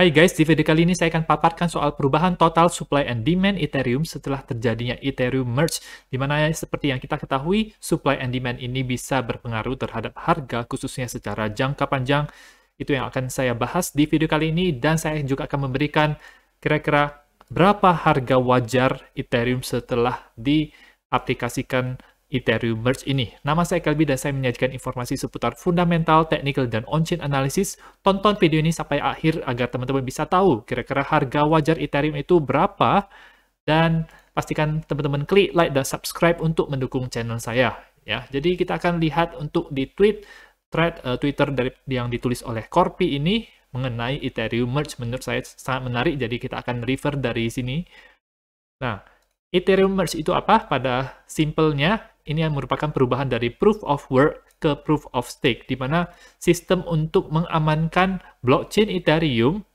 Hai guys, di video kali ini saya akan paparkan soal perubahan total supply and demand Ethereum setelah terjadinya Ethereum merge, di mana seperti yang kita ketahui, supply and demand ini bisa berpengaruh terhadap harga khususnya secara jangka panjang. Itu yang akan saya bahas di video kali ini, dan saya juga akan memberikan kira-kira berapa harga wajar Ethereum setelah diaplikasikan Ethereum merge ini. Nama saya Kelby dan saya menyajikan informasi seputar fundamental, technical, dan on-chain analysis. Tonton video ini sampai akhir agar teman-teman bisa tahu kira-kira harga wajar Ethereum itu berapa, dan pastikan teman-teman klik like dan subscribe untuk mendukung channel saya. Ya, jadi kita akan lihat untuk di thread Twitter yang ditulis oleh Corpi ini mengenai Ethereum merge. Menurut saya sangat menarik, jadi kita akan refer dari sini. Nah, Ethereum merge itu apa? Pada simpelnya, ini merupakan perubahan dari proof of work ke proof of stake, di mana sistem untuk mengamankan blockchain Ethereum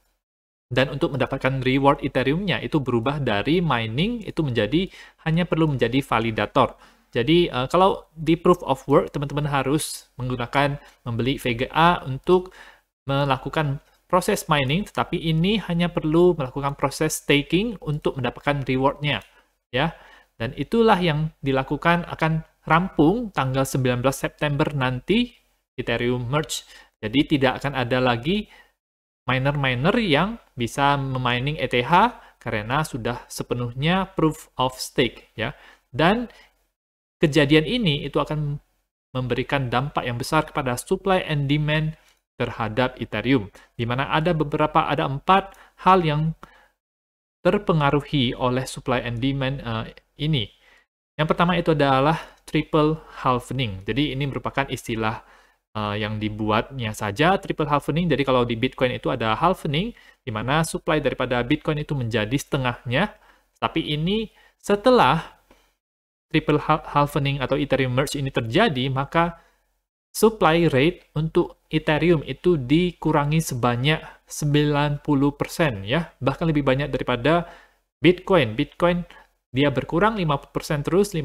dan untuk mendapatkan reward Ethereum-nya itu berubah dari mining itu menjadi hanya perlu menjadi validator. Jadi kalau di proof of work, teman-teman harus membeli VGA untuk melakukan proses mining, tetapi ini hanya perlu melakukan proses staking untuk mendapatkan reward-nya. Ya, dan itulah yang dilakukan, akan rampung tanggal 19 September nanti Ethereum merge. Jadi tidak akan ada lagi miner-miner yang bisa memining ETH karena sudah sepenuhnya proof of stake, ya. Dan kejadian ini itu akan memberikan dampak yang besar kepada supply and demand terhadap Ethereum, di mana ada 4 hal yang terpengaruhi oleh supply and demand ini. Yang pertama itu adalah triple halvening. Jadi ini merupakan istilah yang dibuatnya saja, triple halvening. Jadi kalau di Bitcoin itu ada halvening, di mana supply daripada Bitcoin itu menjadi setengahnya. Tapi ini setelah triple halvening atau Ethereum merge ini terjadi, maka supply rate untuk Ethereum itu dikurangi sebanyak 90% ya, bahkan lebih banyak daripada Bitcoin. Bitcoin dia berkurang 50% terus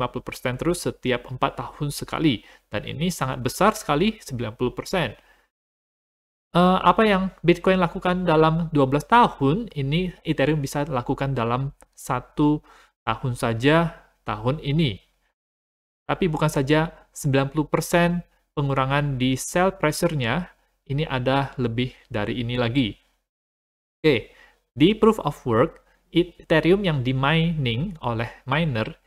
setiap 4 tahun sekali, dan ini sangat besar sekali, 90%. Apa yang Bitcoin lakukan dalam 12 tahun, ini Ethereum bisa lakukan dalam 1 tahun saja tahun ini. Tapi bukan saja 90% pengurangan di sell pressure-nya, ini ada lebih dari ini lagi. Oke, di proof of work, Ethereum yang di-mining oleh miner,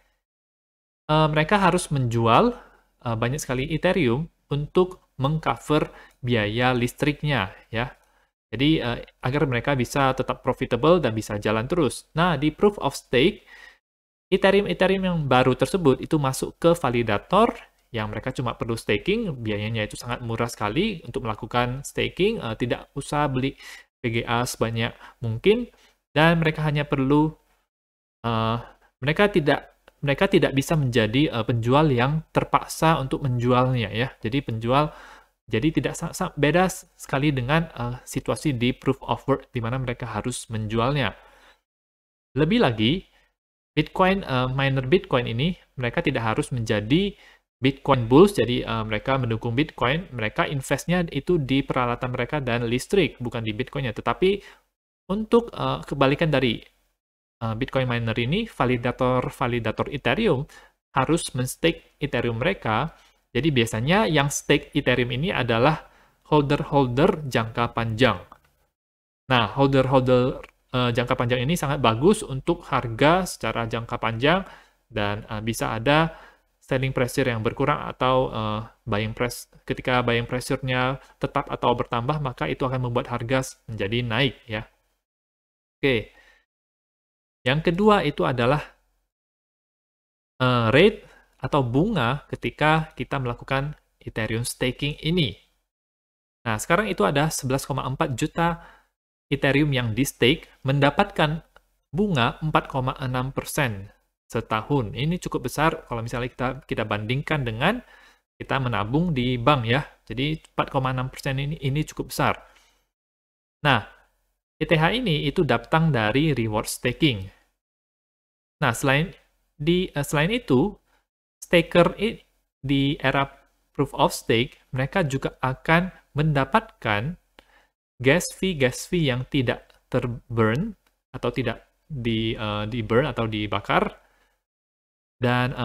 mereka harus menjual banyak sekali Ethereum untuk mengcover biaya listriknya, ya. Jadi, agar mereka bisa tetap profitable dan bisa jalan terus. Nah, di proof of stake, Ethereum yang baru tersebut itu masuk ke validator, yang mereka cuma perlu staking, biayanya itu sangat murah sekali untuk melakukan staking, tidak usah beli VGA sebanyak mungkin, dan mereka hanya perlu, mereka tidak bisa menjadi penjual yang terpaksa untuk menjualnya, ya. Jadi tidak beda sekali dengan situasi di proof of work, di mana mereka harus menjualnya. Lebih lagi, miner Bitcoin ini, mereka tidak harus menjadi Bitcoin Bulls, jadi mereka mendukung Bitcoin, mereka investnya itu di peralatan mereka dan listrik, bukan di Bitcoinnya. Tetapi untuk kebalikan dari Bitcoin miner ini, validator Ethereum harus men-stake Ethereum mereka. Jadi biasanya yang stake Ethereum ini adalah holder-holder jangka panjang. Nah, holder-holder jangka panjang ini sangat bagus untuk harga secara jangka panjang, dan bisa ada selling pressure yang berkurang atau ketika buying pressure-nya tetap atau bertambah, maka itu akan membuat harga menjadi naik, ya. Oke. Yang kedua itu adalah rate atau bunga ketika kita melakukan Ethereum staking ini. Nah, sekarang itu ada 11,4 juta Ethereum yang di-stake mendapatkan bunga 4,6% setahun. Ini cukup besar kalau misalnya kita bandingkan dengan kita menabung di bank, ya. Jadi 4,6% ini cukup besar. Nah, ETH ini itu datang dari reward staking. Nah, selain itu, staker di era proof of stake, mereka juga akan mendapatkan gas fee yang tidak terburn atau tidak di burn atau dibakar. Dan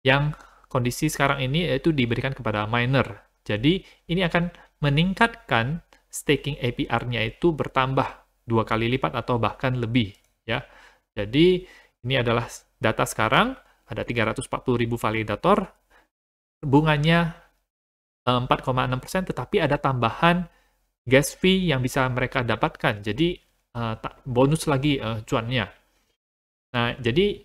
yang kondisi sekarang ini yaitu diberikan kepada miner. Jadi ini akan meningkatkan staking APR-nya itu bertambah 2 kali lipat atau bahkan lebih, ya. Jadi ini adalah data sekarang, ada 340.000 validator, bunganya 4,6%, tetapi ada tambahan gas fee yang bisa mereka dapatkan. Jadi bonus lagi cuannya. Nah, jadi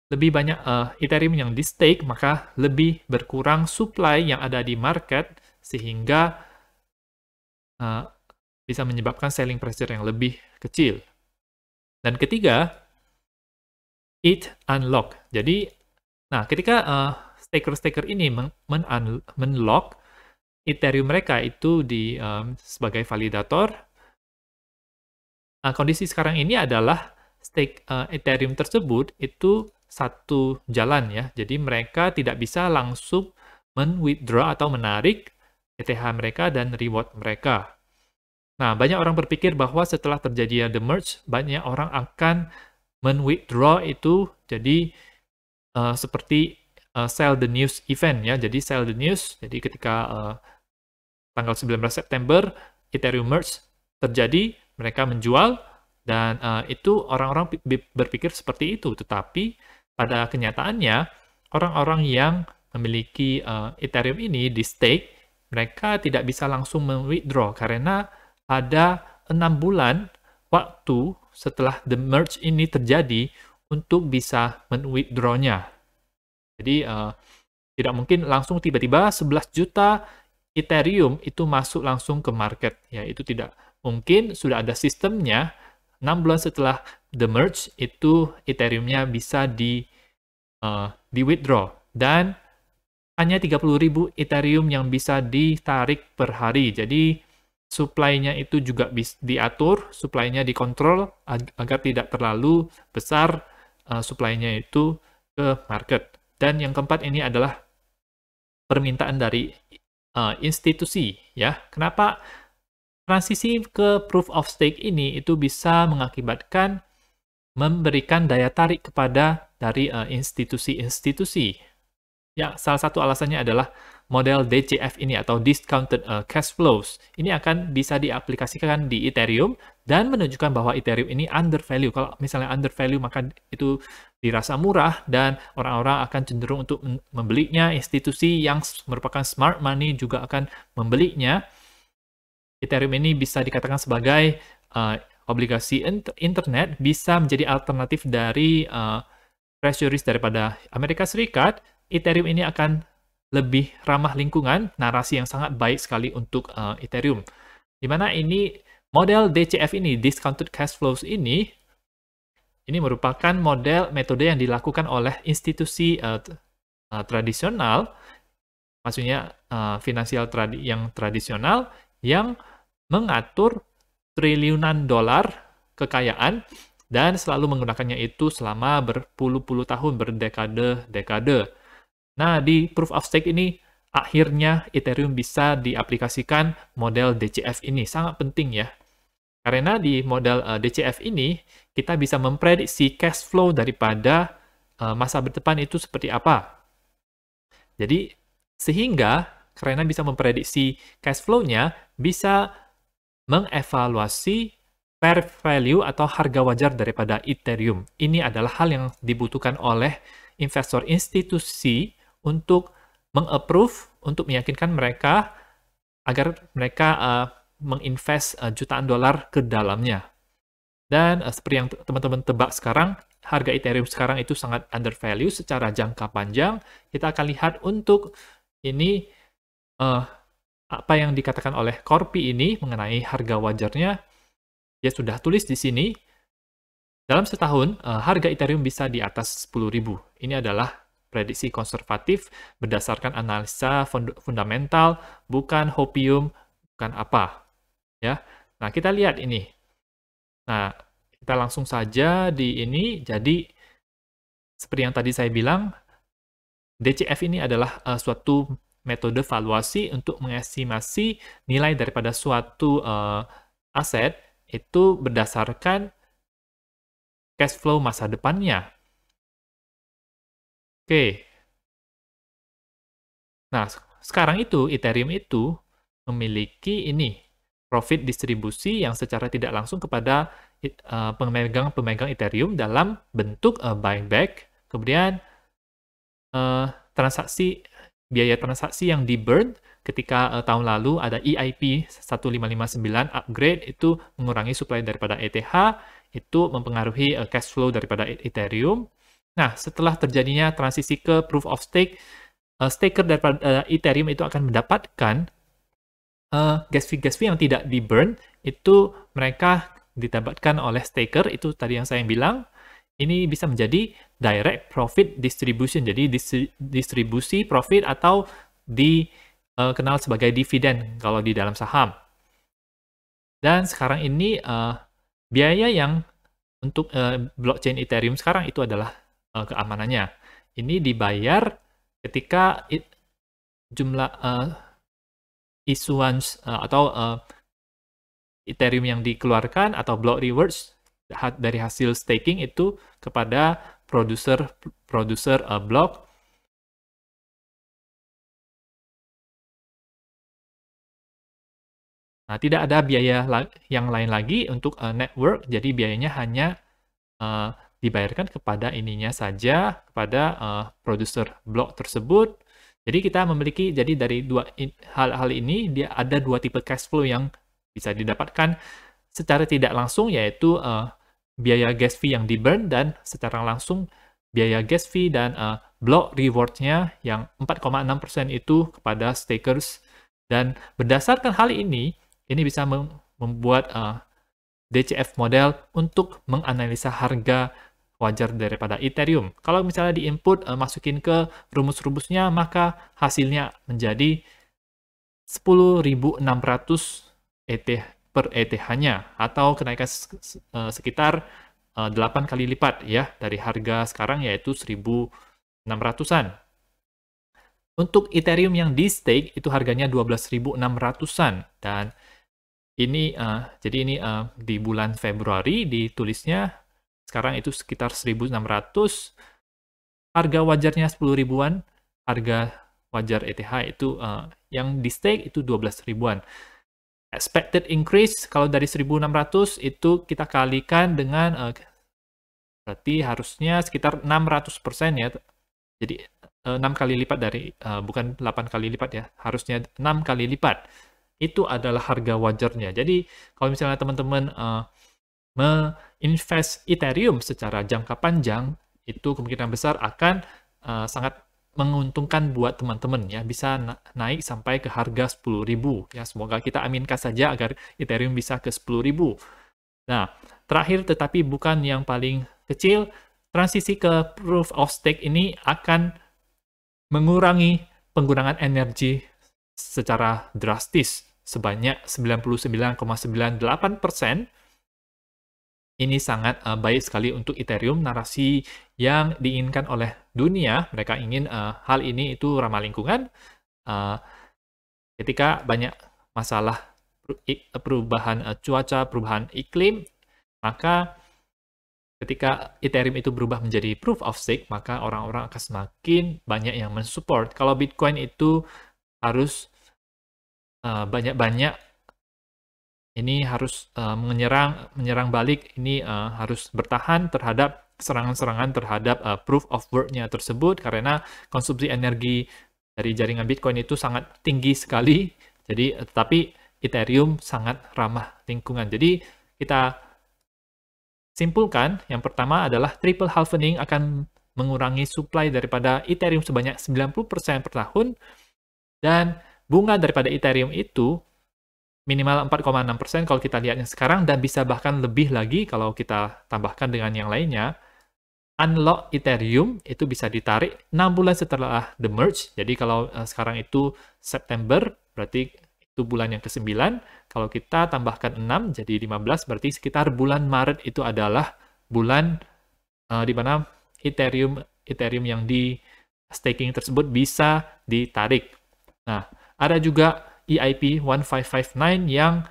lebih banyak Ethereum yang di stake, maka lebih berkurang supply yang ada di market, sehingga bisa menyebabkan selling pressure yang lebih kecil. Dan ketiga, ETH unlock. Jadi, nah ketika staker-staker ini men-lock Ethereum mereka itu sebagai validator, kondisi sekarang ini adalah stake Ethereum tersebut itu satu jalan ya. Jadi mereka tidak bisa langsung men-withdraw atau menarik ETH mereka dan reward mereka. Nah, banyak orang berpikir bahwa setelah terjadi the merge, banyak orang akan men-withdraw itu jadi seperti sell the news event ya. Jadi sell the news, jadi ketika tanggal 19 September Ethereum merge terjadi, mereka menjual, dan itu orang-orang berpikir seperti itu. Tetapi pada kenyataannya, orang-orang yang memiliki Ethereum ini di stake, mereka tidak bisa langsung men-withdraw karena ada 6 bulan waktu setelah the merge ini terjadi untuk bisa men-withdraw-nya. Jadi tidak mungkin langsung tiba-tiba 11 juta Ethereum itu masuk langsung ke market. Ya, itu tidak mungkin, sudah ada sistemnya. 6 bulan setelah the merge itu Ethereum-nya bisa di withdraw, dan hanya 30.000 Ethereum yang bisa ditarik per hari. Jadi supply-nya itu juga diatur, supply-nya dikontrol agar tidak terlalu besar supply-nya itu ke market. Dan yang keempat ini adalah permintaan dari institusi, ya. Kenapa transisi ke proof of stake ini itu bisa mengakibatkan memberikan daya tarik kepada dari institusi-institusi? Ya, salah satu alasannya adalah model DCF ini atau discounted cash flows. Ini akan bisa diaplikasikan di Ethereum dan menunjukkan bahwa Ethereum ini undervalue. Kalau misalnya undervalue, maka itu dirasa murah dan orang-orang akan cenderung untuk membelinya. Institusi yang merupakan smart money juga akan membelinya. Ethereum ini bisa dikatakan sebagai obligasi internet, bisa menjadi alternatif dari treasuries daripada Amerika Serikat. Ethereum ini akan lebih ramah lingkungan, narasi yang sangat baik sekali untuk Ethereum. Di mana ini model DCF ini, discounted cash flows ini merupakan metode yang dilakukan oleh institusi tradisional, maksudnya finansial yang tradisional, yang mengatur triliunan dolar kekayaan dan selalu menggunakannya itu selama berpuluh-puluh tahun, berdekade-dekade. Nah, di proof of stake ini, akhirnya Ethereum bisa diaplikasikan model DCF ini. Sangat penting ya. Karena di model DCF ini, kita bisa memprediksi cash flow daripada masa depan itu seperti apa. Jadi, sehingga karena bisa memprediksi cash flow-nya, bisa mengevaluasi fair value atau harga wajar daripada Ethereum. Ini adalah hal yang dibutuhkan oleh investor institusi untuk meng-approve, untuk meyakinkan mereka agar mereka menginvest jutaan dolar ke dalamnya. Dan seperti yang teman-teman tebak sekarang, harga Ethereum sekarang itu sangat undervalue secara jangka panjang. Kita akan lihat untuk ini apa yang dikatakan oleh Corpy ini mengenai harga wajarnya. Dia sudah tulis di sini, dalam setahun harga Ethereum bisa di atas 10.000. Ini adalah prediksi konservatif berdasarkan analisa fundamental, bukan hopium, bukan apa. Ya. Nah, kita lihat ini. Nah, kita langsung saja di ini. Jadi, seperti yang tadi saya bilang, DCF ini adalah suatu metode valuasi untuk mengestimasi nilai daripada suatu aset itu berdasarkan cash flow masa depannya. Oke. Nah, sekarang itu Ethereum itu memiliki ini profit distribusi yang secara tidak langsung kepada pemegang Ethereum dalam bentuk buyback, kemudian biaya transaksi yang di-burn ketika tahun lalu ada EIP 1559 upgrade itu mengurangi supply daripada ETH, itu mempengaruhi cash flow daripada Ethereum. Nah, setelah terjadinya transisi ke proof of stake, staker daripada Ethereum itu akan mendapatkan gas fee yang tidak di-burn, itu mereka didapatkan oleh staker, itu tadi yang saya bilang, ini bisa menjadi direct profit distribution, jadi distribusi profit atau dikenal sebagai dividen kalau di dalam saham. Dan sekarang ini biaya yang untuk blockchain Ethereum sekarang itu adalah keamanannya. Ini dibayar ketika jumlah issuance atau Ethereum yang dikeluarkan atau block rewards dari hasil staking itu kepada produser blok. Nah, tidak ada biaya yang lain lagi untuk network, jadi biayanya hanya dibayarkan kepada ininya saja, kepada produser blok tersebut. Jadi kita memiliki, jadi dari dua hal ini, dia ada dua tipe cash flow yang bisa didapatkan secara tidak langsung, yaitu biaya gas fee yang di-burn, dan secara langsung biaya gas fee dan block reward-nya yang 4,6% itu kepada stakers. Dan berdasarkan hal ini bisa membuat DCF model untuk menganalisa harga wajar daripada Ethereum. Kalau misalnya di-input, masukin ke rumus-rumusnya, maka hasilnya menjadi 10.600 ETH per ETH-nya, atau kenaikan sekitar 8 kali lipat ya dari harga sekarang, yaitu 1.600-an. Untuk Ethereum yang di stake itu harganya 12.600-an, dan ini jadi ini di bulan Februari ditulisnya, sekarang itu sekitar 1.600, harga wajarnya 10 ribuan, harga wajar ETH itu yang di stake itu 12 ribuan. Expected increase kalau dari 1.600 itu kita kalikan dengan berarti harusnya sekitar 600% ya. Jadi 6 kali lipat dari bukan 8 kali lipat ya, harusnya 6 kali lipat. Itu adalah harga wajarnya. Jadi kalau misalnya teman-teman menginvest Ethereum secara jangka panjang, itu kemungkinan besar akan sangat menguntungkan buat teman-teman ya, bisa naik sampai ke harga 10.000 ya. Semoga kita aminkan saja agar Ethereum bisa ke 10.000. Nah, terakhir tetapi bukan yang paling kecil, transisi ke proof of stake ini akan mengurangi penggunaan energi secara drastis sebanyak 99,98%. Ini sangat baik sekali untuk Ethereum, narasi yang diinginkan oleh dunia. Mereka ingin hal ini itu ramah lingkungan. Ketika banyak masalah perubahan cuaca, perubahan iklim, maka ketika Ethereum itu berubah menjadi proof of stake, maka orang-orang akan semakin banyak yang mensupport. Kalau Bitcoin itu harus banyak-banyak, ini harus menyerang balik, ini harus bertahan terhadap serangan-serangan terhadap proof of work-nya tersebut, karena konsumsi energi dari jaringan Bitcoin itu sangat tinggi sekali. Jadi, tetapi Ethereum sangat ramah lingkungan. Jadi, kita simpulkan, yang pertama adalah triple halvening akan mengurangi supply daripada Ethereum sebanyak 90% per tahun, dan bunga daripada Ethereum itu minimal 4,6% kalau kita lihatnya sekarang, dan bisa bahkan lebih lagi kalau kita tambahkan dengan yang lainnya. Unlock Ethereum itu bisa ditarik 6 bulan setelah the merge. Jadi kalau sekarang itu September, berarti itu bulan yang ke-9. Kalau kita tambahkan 6 jadi 15, berarti sekitar bulan Maret itu adalah bulan di mana Ethereum yang di staking tersebut bisa ditarik. Nah, ada juga EIP 1559 yang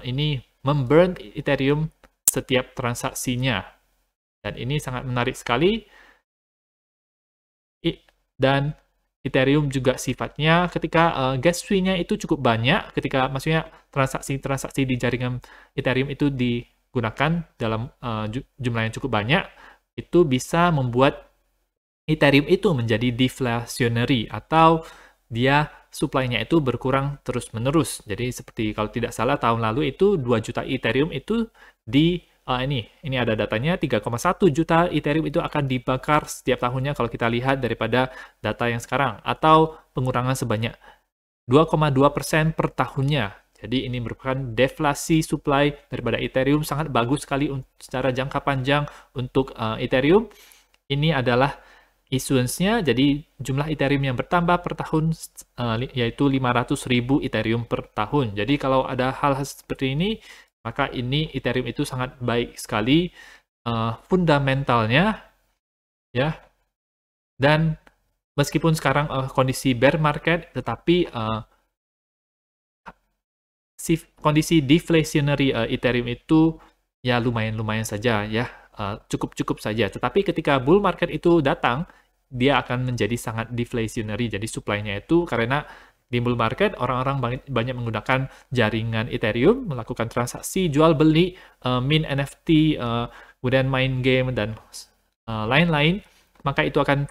ini memburn Ethereum setiap transaksinya. Dan ini sangat menarik sekali. Dan Ethereum juga sifatnya ketika gas fee-nya itu cukup banyak, ketika maksudnya transaksi-transaksi di jaringan Ethereum itu digunakan dalam jumlah yang cukup banyak, itu bisa membuat Ethereum itu menjadi deflationary atau dia supply-nya itu berkurang terus-menerus. Jadi seperti kalau tidak salah tahun lalu itu 2 juta Ethereum itu ini ada datanya, 3,1 juta Ethereum itu akan dibakar setiap tahunnya kalau kita lihat daripada data yang sekarang, atau pengurangan sebanyak 2,2% per tahunnya. Jadi ini merupakan deflasi supply daripada Ethereum, sangat bagus sekali secara jangka panjang untuk Ethereum. Ini adalah issuance-nya, jadi jumlah Ethereum yang bertambah per tahun yaitu 500.000 Ethereum per tahun. Jadi kalau ada hal-hal seperti ini, maka ini Ethereum itu sangat baik sekali fundamentalnya, ya. Dan meskipun sekarang kondisi bear market, tetapi kondisi deflationary Ethereum itu ya lumayan-lumayan saja, ya. Cukup-cukup saja. Tetapi ketika bull market itu datang, dia akan menjadi sangat deflationary. Jadi supply-nya itu karena di bull market orang-orang banyak menggunakan jaringan Ethereum, melakukan transaksi jual beli, mint NFT, kemudian main game dan lain-lain, maka itu akan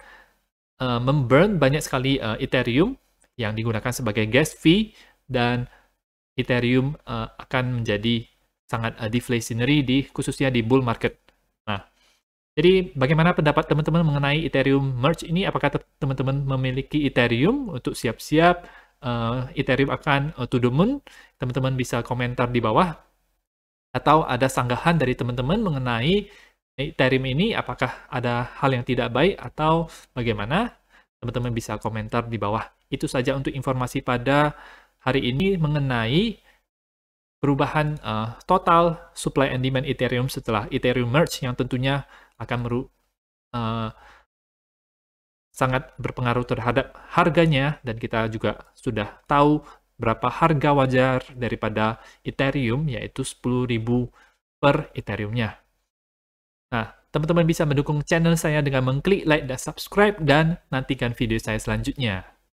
memburn banyak sekali Ethereum yang digunakan sebagai gas fee, dan Ethereum akan menjadi sangat deflationary khususnya di bull market. Nah, jadi bagaimana pendapat teman-teman mengenai Ethereum Merge ini? Apakah teman-teman memiliki Ethereum untuk siap-siap Ethereum akan to the moon? Teman-teman bisa komentar di bawah. Atau ada sanggahan dari teman-teman mengenai Ethereum ini, apakah ada hal yang tidak baik atau bagaimana? Teman-teman bisa komentar di bawah. Itu saja untuk informasi pada hari ini mengenai perubahan total supply and demand Ethereum setelah Ethereum Merge, yang tentunya akan sangat berpengaruh terhadap harganya, dan kita juga sudah tahu berapa harga wajar daripada Ethereum, yaitu 10.000 per Ethereum-nya. Nah, teman-teman bisa mendukung channel saya dengan mengklik like dan subscribe, dan nantikan video saya selanjutnya.